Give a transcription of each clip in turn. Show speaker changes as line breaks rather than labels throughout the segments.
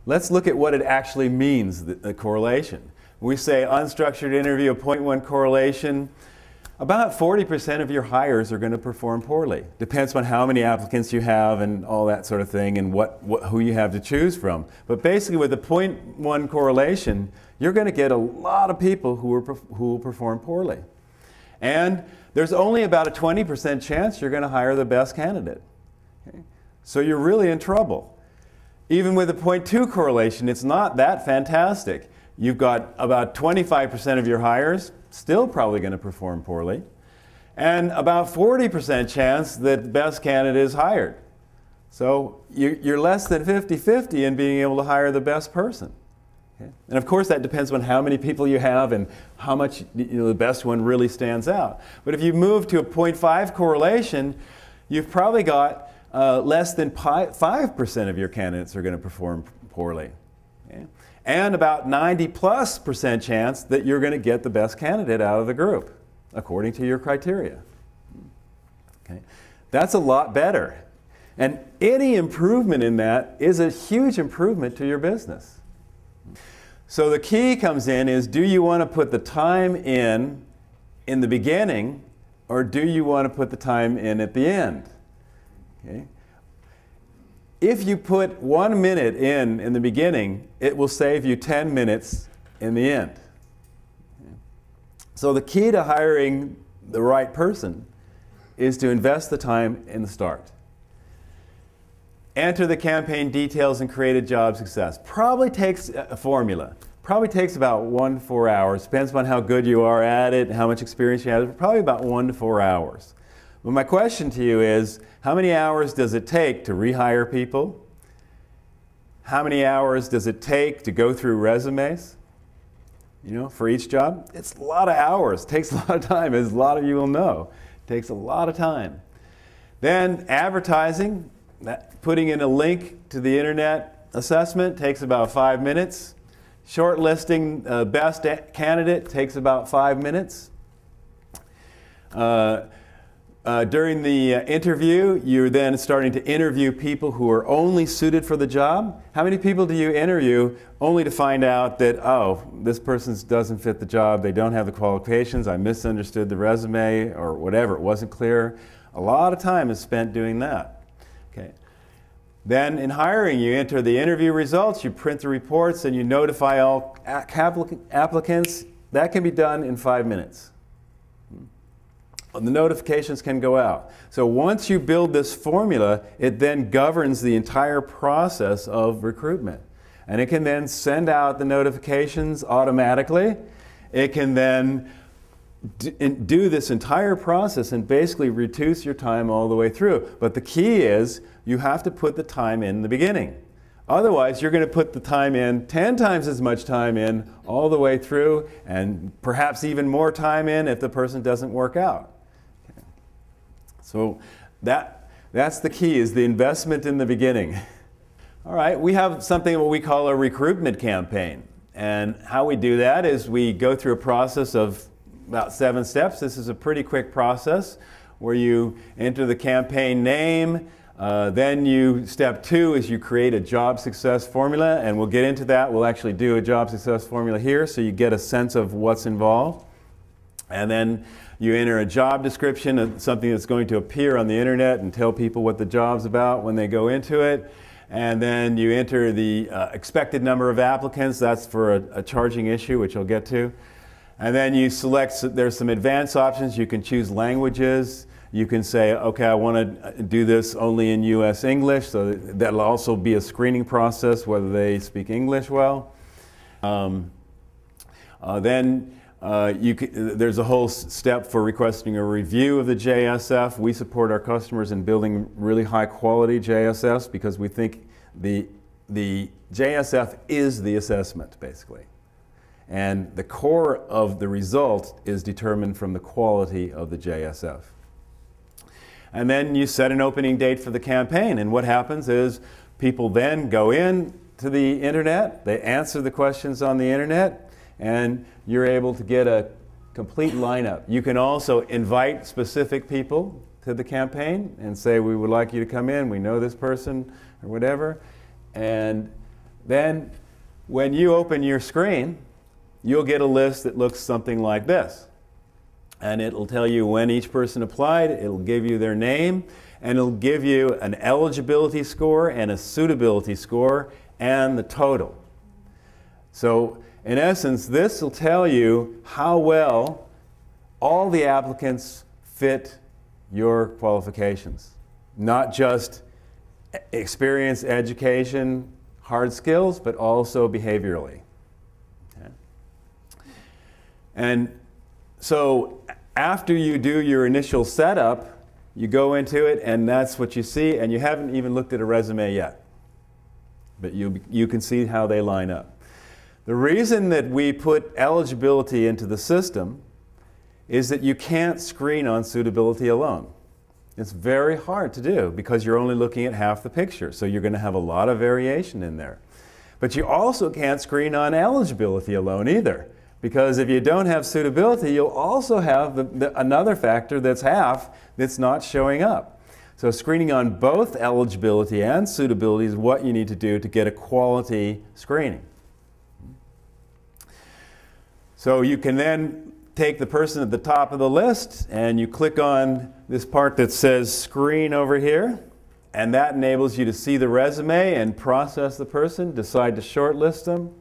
Let's look at what it actually means, the correlation. We say unstructured interview, a 0.1 correlation. About 40% of your hires are going to perform poorly. Depends on how many applicants you have and all that sort of thing, and who you have to choose from. But basically with a 0.1 correlation, you're going to get a lot of people who will perform poorly. And there's only about a 20% chance you're going to hire the best candidate. Okay? So you're really in trouble. Even with a 0.2 correlation, it's not that fantastic. You've got about 25% of your hires still probably going to perform poorly, and about 40% chance that the best candidate is hired. So you're less than 50-50 in being able to hire the best person. Okay? And of course that depends on how many people you have and how much the best one really stands out. But if you move to a 0.5 correlation, you've probably got less than 5% of your candidates are going to perform poorly. Okay? And about 90+% chance that you're going to get the best candidate out of the group, according to your criteria. Okay? That's a lot better. And any improvement in that is a huge improvement to your business. So the key comes in is, do you want to put the time in the beginning, or do you want to put the time in at the end? Okay? If you put 1 minute in the beginning, it will save you 10 minutes in the end. So the key to hiring the right person is to invest the time in the start. Enter the campaign details and create a job success. Probably takes a formula. Probably takes about 1 to 4 hours. Depends on how good you are at it and how much experience you have. Probably about 1 to 4 hours. But my question to you is, how many hours does it take to rehire people? How many hours does it take to go through resumes? For each job? It's a lot of hours. It takes a lot of time, as a lot of you will know. It takes a lot of time. Then advertising, putting in a link to the internet assessment takes about 5 minutes. Shortlisting best candidate takes about 5 minutes. During the interview, you're then starting to interview people who are only suited for the job. How many people do you interview only to find out that, oh, this person doesn't fit the job, they don't have the qualifications, I misunderstood the resume, or whatever, it wasn't clear. A lot of time is spent doing that. Okay. Then in hiring, you enter the interview results, you print the reports, and you notify all applicants. That can be done in 5 minutes. The notifications can go out. So once you build this formula, it then governs the entire process of recruitment. And it can then send out the notifications automatically. It can then do this entire process and basically reduce your time all the way through. But the key is you have to put the time in the beginning. Otherwise, you're going to put the time in, 10 times as much time in all the way through, and perhaps even more time in if the person doesn't work out. So that's the key, is the investment in the beginning. All right, we have something what we call a recruitment campaign. And how we do that is we go through a process of about 7 steps. This is a pretty quick process where you enter the campaign name. Then step 2 is you create a job success formula, and we'll get into that. We'll actually do a job success formula here so you get a sense of what's involved. And then you enter a job description, something that's going to appear on the internet and tell people what the job's about when they go into it. And then you enter the expected number of applicants. That's for a charging issue, which I'll get to. And then you select, there's some advanced options. You can choose languages. You can say, okay, I want to do this only in US English, so that'll also be a screening process, whether they speak English well. There's a whole step for requesting a review of the JSF. We support our customers in building really high quality JSFs because we think the JSF is the assessment, basically. And the core of the result is determined from the quality of the JSF. And then you set an opening date for the campaign, and what happens is people then go in to the internet, they answer the questions on the internet, and you're able to get a complete lineup. You can also invite specific people to the campaign and say, we would like you to come in, we know this person, or whatever. And then when you open your screen, you'll get a list that looks something like this. And it'll tell you when each person applied, it'll give you their name, and it'll give you an eligibility score and a suitability score and the total. So in essence, this will tell you how well all the applicants fit your qualifications. Not just experience, education, hard skills, but also behaviorally. Okay. And so after you do your initial setup, you go into it and that's what you see, and you haven't even looked at a resume yet. But you can see how they line up. The reason that we put eligibility into the system is that you can't screen on suitability alone. It's very hard to do because you're only looking at half the picture, so you're going to have a lot of variation in there. But you also can't screen on eligibility alone either, because if you don't have suitability, you'll also have another factor that's half that's not showing up. So screening on both eligibility and suitability is what you need to do to get a quality screening. So you can then take the person at the top of the list and you click on this part that says screen over here, and that enables you to see the resume and process the person, decide to shortlist them,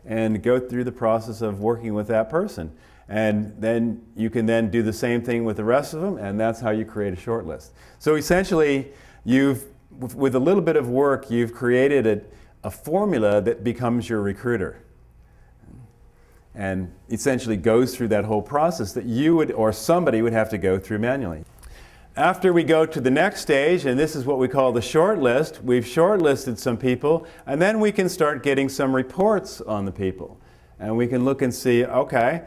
and go through the process of working with that person. And then you can then do the same thing with the rest of them, and that's how you create a shortlist. So essentially, with a little bit of work, you've created a formula that becomes your recruiter. And essentially goes through that whole process that you would, or somebody would have to go through manually. After we go to the next stage, and this is what we call the shortlist, we've shortlisted some people, and then we can start getting some reports on the people. And we can look and see, okay,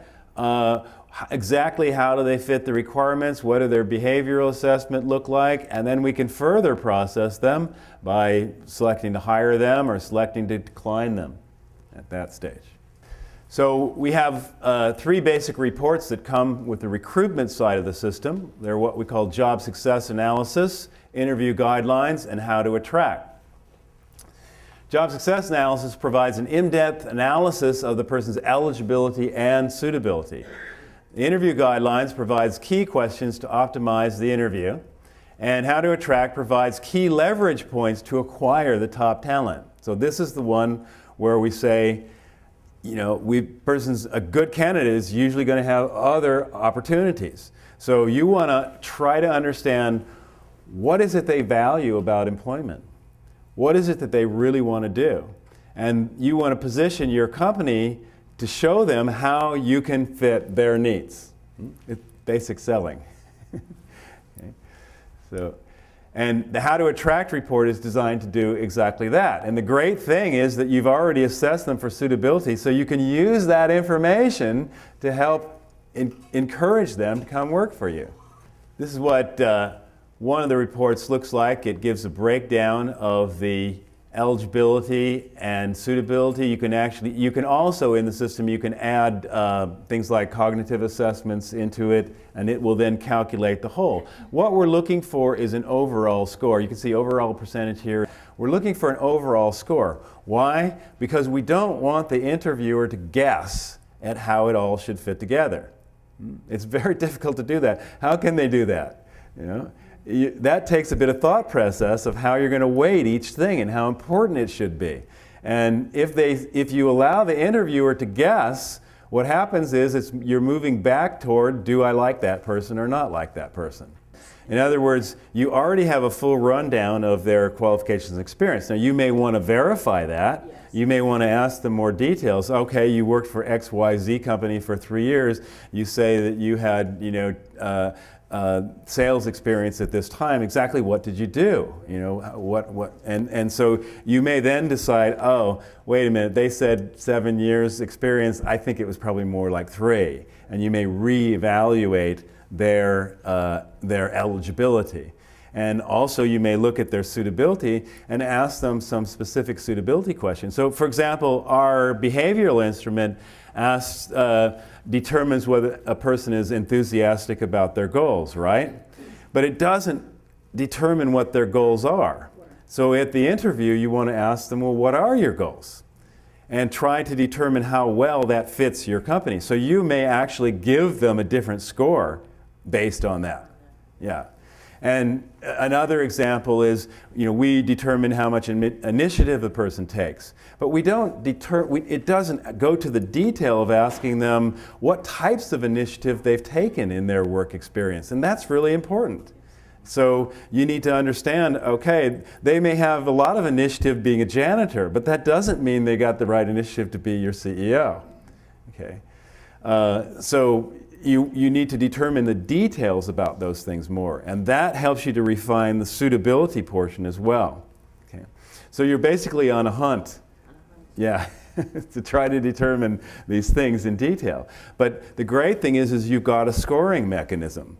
exactly how do they fit the requirements, what do their behavioral assessment look like, and then we can further process them by selecting to hire them or selecting to decline them at that stage. So we have 3 basic reports that come with the recruitment side of the system. They're what we call job success analysis, interview guidelines, and how to attract. Job success analysis provides an in-depth analysis of the person's eligibility and suitability. The interview guidelines provides key questions to optimize the interview. And how to attract provides key leverage points to acquire the top talent. So this is the one where we say, you know, a good candidate is usually going to have other opportunities. So you want to try to understand what is it they value about employment? What is it that they really want to do? And you want to position your company to show them how you can fit their needs. It's basic selling. Okay. So, and the How to Attract report is designed to do exactly that. And the great thing is that you've already assessed them for suitability, so you can use that information to help encourage them to come work for you. This is what one of the reports looks like. It gives a breakdown of the eligibility and suitability. You can also in the system, you can add things like cognitive assessments into it, and it will then calculate the whole. What we're looking for is an overall score. You can see overall percentage here. We're looking for an overall score. Why? Because we don't want the interviewer to guess at how it all should fit together. It's very difficult to do that. How can they do that? You know? That takes a bit of thought process of how you're going to weight each thing and how important it should be. And if you allow the interviewer to guess, what happens is you're moving back toward, do I like that person or not like that person? In other words, you already have a full rundown of their qualifications and experience. Now you may want to verify that. Yes. You may want to ask them more details. Okay, you worked for XYZ company for 3 years. You say that you had, you know, sales experience at this time. Exactly what did you do? You know, and so you may then decide, oh, wait a minute, they said 7 years experience, I think it was probably more like 3. And you may reevaluate their eligibility. And also you may look at their suitability and ask them some specific suitability questions. So for example, our behavioral instrument determines whether a person is enthusiastic about their goals, right? But it doesn't determine what their goals are. So at the interview, you want to ask them, well, what are your goals? And try to determine how well that fits your company. So you may actually give them a different score based on that. Yeah. And another example is, we determine how much initiative the person takes. But we don't it doesn't go to the detail of asking them what types of initiative they've taken in their work experience. And that's really important. So you need to understand, okay, they may have a lot of initiative being a janitor, but that doesn't mean they got the right initiative to be your CEO. Okay? So you need to determine the details about those things more, and that helps you to refine the suitability portion as well. Okay? So you're basically on a hunt. Yeah, to try to determine these things in detail. But the great thing is you've got a scoring mechanism.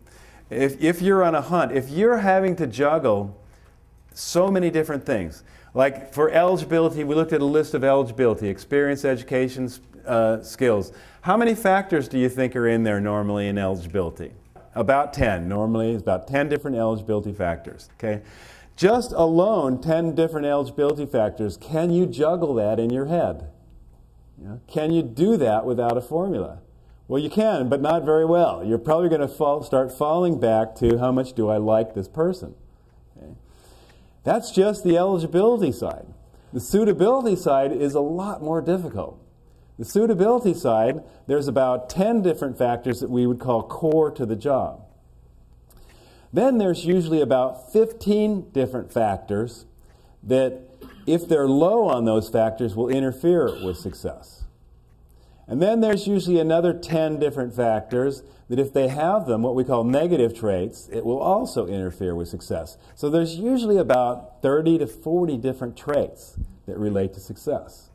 If you're on a hunt, if you're having to juggle so many different things, like for eligibility, we looked at a list of eligibility, experience, education, skills. How many factors do you think are in there normally in eligibility? About 10. Normally, it's about 10 different eligibility factors. Okay? Just alone, 10 different eligibility factors. Can you juggle that in your head? Can you do that without a formula? Well, you can, but not very well. You're probably going to start falling back to how much do I like this person. Okay? That's just the eligibility side. The suitability side is a lot more difficult. The suitability side, there's about 10 different factors that we would call core to the job. Then there's usually about 15 different factors that, if they're low on those factors, will interfere with success. And then there's usually another 10 different factors that, if they have them, what we call negative traits, it will also interfere with success. So there's usually about 30 to 40 different traits that relate to success.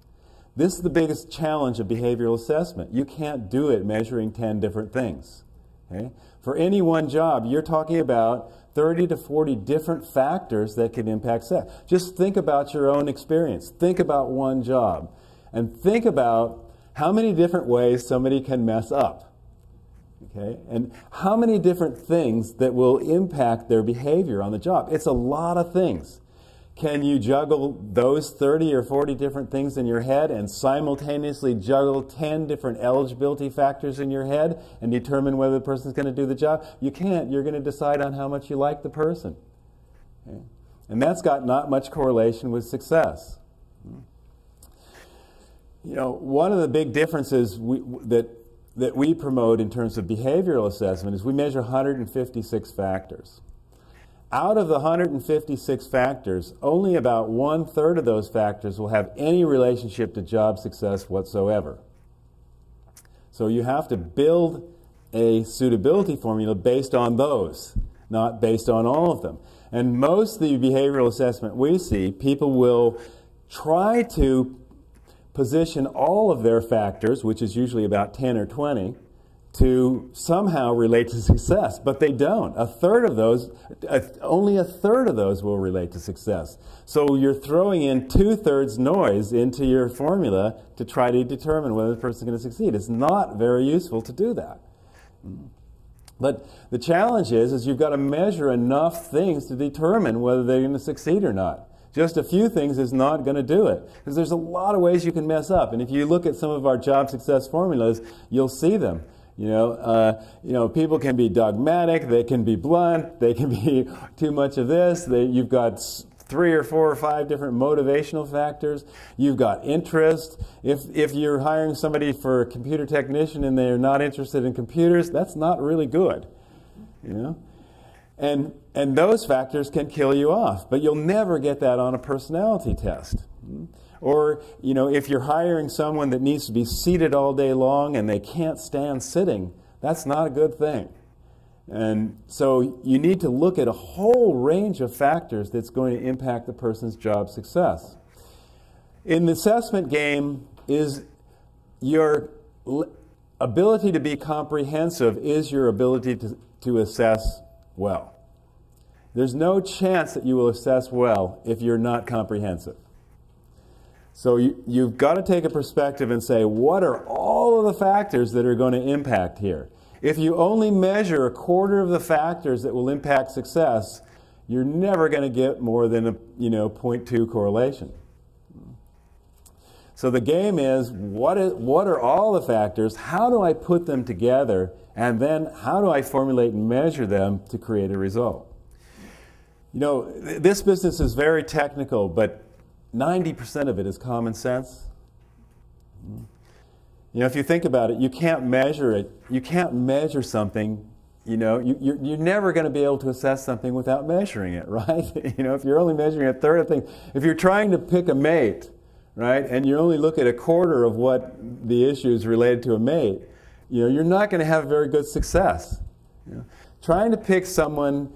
This is the biggest challenge of behavioral assessment. You can't do it measuring 10 different things. Okay? For any one job, you're talking about 30 to 40 different factors that can impact success. Just think about your own experience. Think about one job. And think about how many different ways somebody can mess up. Okay? And how many different things that will impact their behavior on the job. It's a lot of things. Can you juggle those 30 or 40 different things in your head and simultaneously juggle 10 different eligibility factors in your head and determine whether the person's going to do the job? You can't. You're going to decide on how much you like the person. Okay? And that's got not much correlation with success. One of the big differences that we promote in terms of behavioral assessment is we measure 156 factors. Out of the 156 factors, only about 1/3 of those factors will have any relationship to job success whatsoever. So you have to build a suitability formula based on those, not based on all of them. And most of the behavioral assessment we see, people will try to position all of their factors, which is usually about 10 or 20, to somehow relate to success, but they don't. Only a third of those will relate to success. So you're throwing in 2/3 noise into your formula to try to determine whether the person's going to succeed. It's not very useful to do that. But the challenge is you've got to measure enough things to determine whether they're going to succeed or not. Just a few things is not going to do it, because there's a lot of ways you can mess up. And if you look at some of our job success formulas, you'll see them. People can be dogmatic, they can be blunt, they can be too much of this. You've got 3 or 4 or 5 different motivational factors. You've got interest. If you're hiring somebody for a computer technician and they're not interested in computers, that's not really good. And those factors can kill you off, but you'll never get that on a personality test. Or, if you're hiring someone that needs to be seated all day long and they can't stand sitting, that's not a good thing. And so you need to look at a whole range of factors that's going to impact the person's job success. In the assessment game, is your ability to be comprehensive is your ability to assess well. There's no chance that you will assess well if you're not comprehensive. So you've got to take a perspective and say, what are all of the factors that are going to impact here? If you only measure 1/4 of the factors that will impact success, you're never going to get more than a 0.2 correlation. So the game is, what are all the factors? How do I put them together? And then how do I formulate and measure them to create a result? This business is very technical, but 90% of it is common sense. If you think about it, you can't measure it. You can't measure something. You're never going to be able to assess something without measuring it, right? If you're only measuring a third of things, if you're trying to pick a mate, right, and you only look at a quarter of what the issue is related to a mate, you're not going to have very good success. Trying to pick someone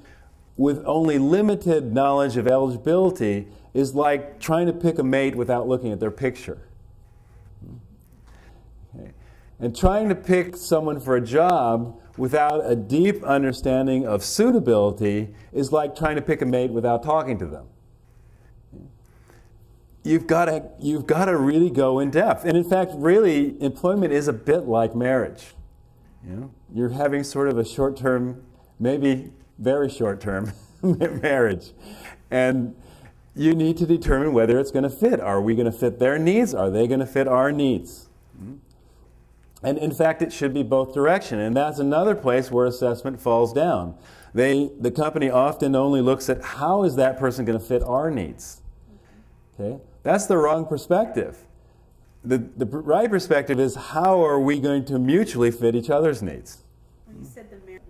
with only limited knowledge of eligibility is like trying to pick a mate without looking at their picture. Okay. And trying to pick someone for a job without a deep understanding of suitability is like trying to pick a mate without talking to them. You've got to really go in depth. And in fact, really, employment is a bit like marriage. You're having sort of a short-term, maybe very short-term marriage. And you need to determine whether it's going to fit. Are we going to fit their needs? Are they going to fit our needs? And in fact, it should be both direction. And that's another place where assessment falls down. The company often only looks at how is that person going to fit our needs. Okay? That's the wrong perspective. The right perspective is how are we going to mutually fit each other's needs.
When you said the marriage.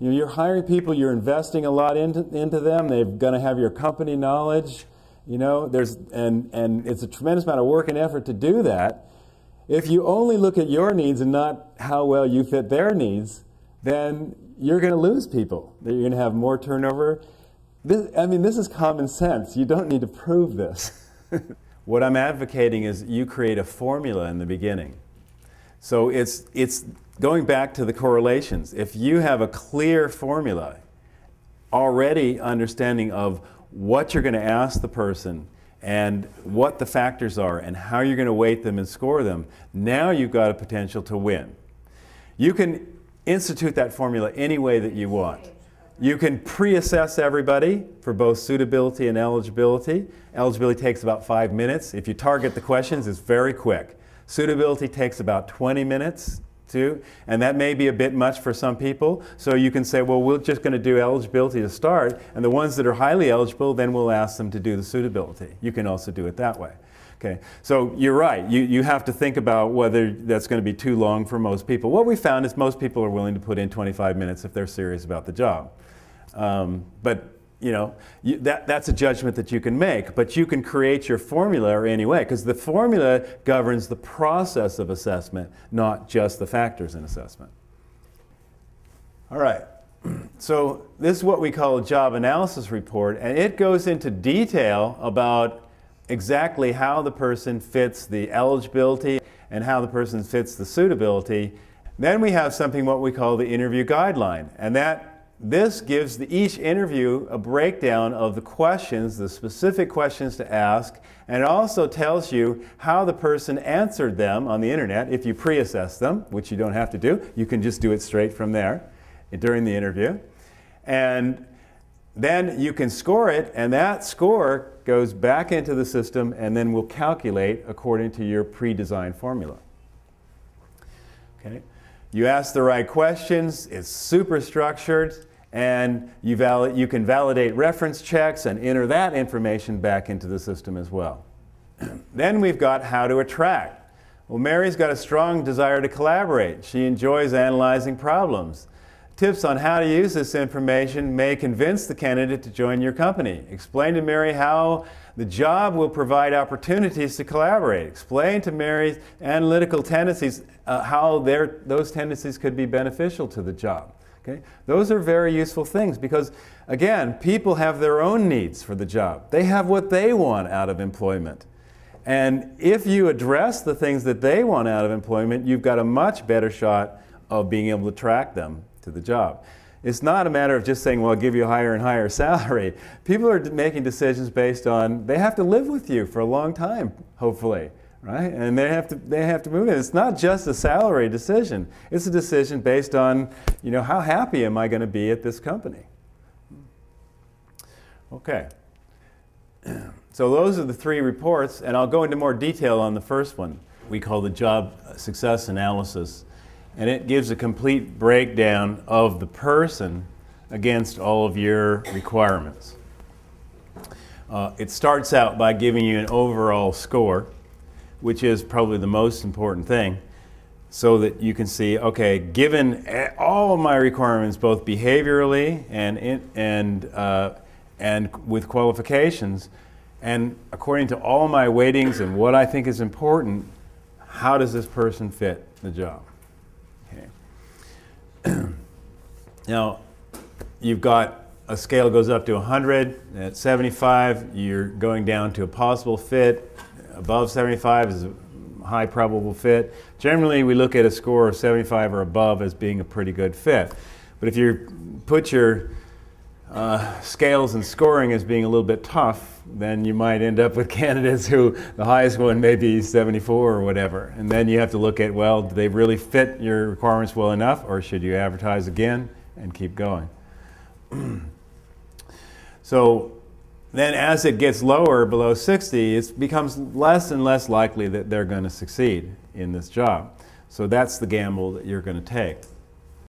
You're hiring people, you're investing a lot into them, they're going to have your company knowledge, and it's a tremendous amount of work and effort to do that. If you only look at your needs and not how well you fit their needs, then you're going to lose people. You're going to have more turnover. This is common sense. You don't need to prove this. What I'm advocating is you create a formula in the beginning. So it's going back to the correlations. If you have a clear formula, already understanding of what you're going to ask the person and what the factors are and how you're going to weight them and score them, now you've got a potential to win. You can institute that formula any way that you want. You can pre-assess everybody for both suitability and eligibility. Eligibility takes about 5 minutes. If you target the questions, it's very quick. Suitability takes about 20 minutes too, and that may be a bit much for some people. So you can say, well, we're just going to do eligibility to start, and the ones that are highly eligible, then we'll ask them to do the suitability. You can also do it that way. Okay. So you're right. You have to think about whether that's going to be too long for most people. What we found is most people are willing to put in 25 minutes if they're serious about the job. But that's a judgment that you can make, but you can create your formula anyway, because the formula governs the process of assessment, not just the factors in assessment. All right, so this is what we call a job analysis report, and it goes into detail about exactly how the person fits the eligibility and how the person fits the suitability. Then we have something what we call the interview guideline, and this gives each interview a breakdown of the questions, the specific questions to ask, and it also tells you how the person answered them on the internet if you pre-assess them, which you don't have to do. You can just do it straight from there during the interview. And then you can score it, and that score goes back into the system and then will calculate according to your pre-designed formula. Okay. You ask the right questions, it's super structured, and you can validate reference checks and enter that information back into the system as well. Then we've got how to attract. Well, Mary's got a strong desire to collaborate. She enjoys analyzing problems. Tips on how to use this information may convince the candidate to join your company. Explain to Mary how the job will provide opportunities to collaborate. Explain to Mary's analytical tendencies how those tendencies could be beneficial to the job. Okay? Those are very useful things because, again, people have their own needs for the job. They have what they want out of employment. And if you address the things that they want out of employment, you've got a much better shot of being able to attract them to the job. It's not a matter of just saying, well, I'll give you a higher and higher salary. People are making decisions based on, they have to live with you for a long time, hopefully, right? And they have to move in. It's not just a salary decision. It's a decision based on, how happy am I going to be at this company? Okay. So those are the three reports, and I'll go into more detail on the first one. We call the job success analysis, and it gives a complete breakdown of the person against all of your requirements. It starts out by giving you an overall score, which is probably the most important thing, so that you can see, okay, given all of my requirements, both behaviorally and with qualifications, and according to all my weightings and what I think is important, how does this person fit the job? Okay. Now, you've got a scale goes up to 100. At 75, you're going down to a possible fit. Above 75 is a high probable fit. Generally, we look at a score of 75 or above as being a pretty good fit. But if you put your scales and scoring as being a little bit tough, then you might end up with candidates who the highest one may be 74 or whatever. And then you have to look at, well, do they really fit your requirements well enough, or should you advertise again and keep going? So then as it gets lower, below 60, it becomes less and less likely that they're going to succeed in this job. So that's the gamble that you're going to take.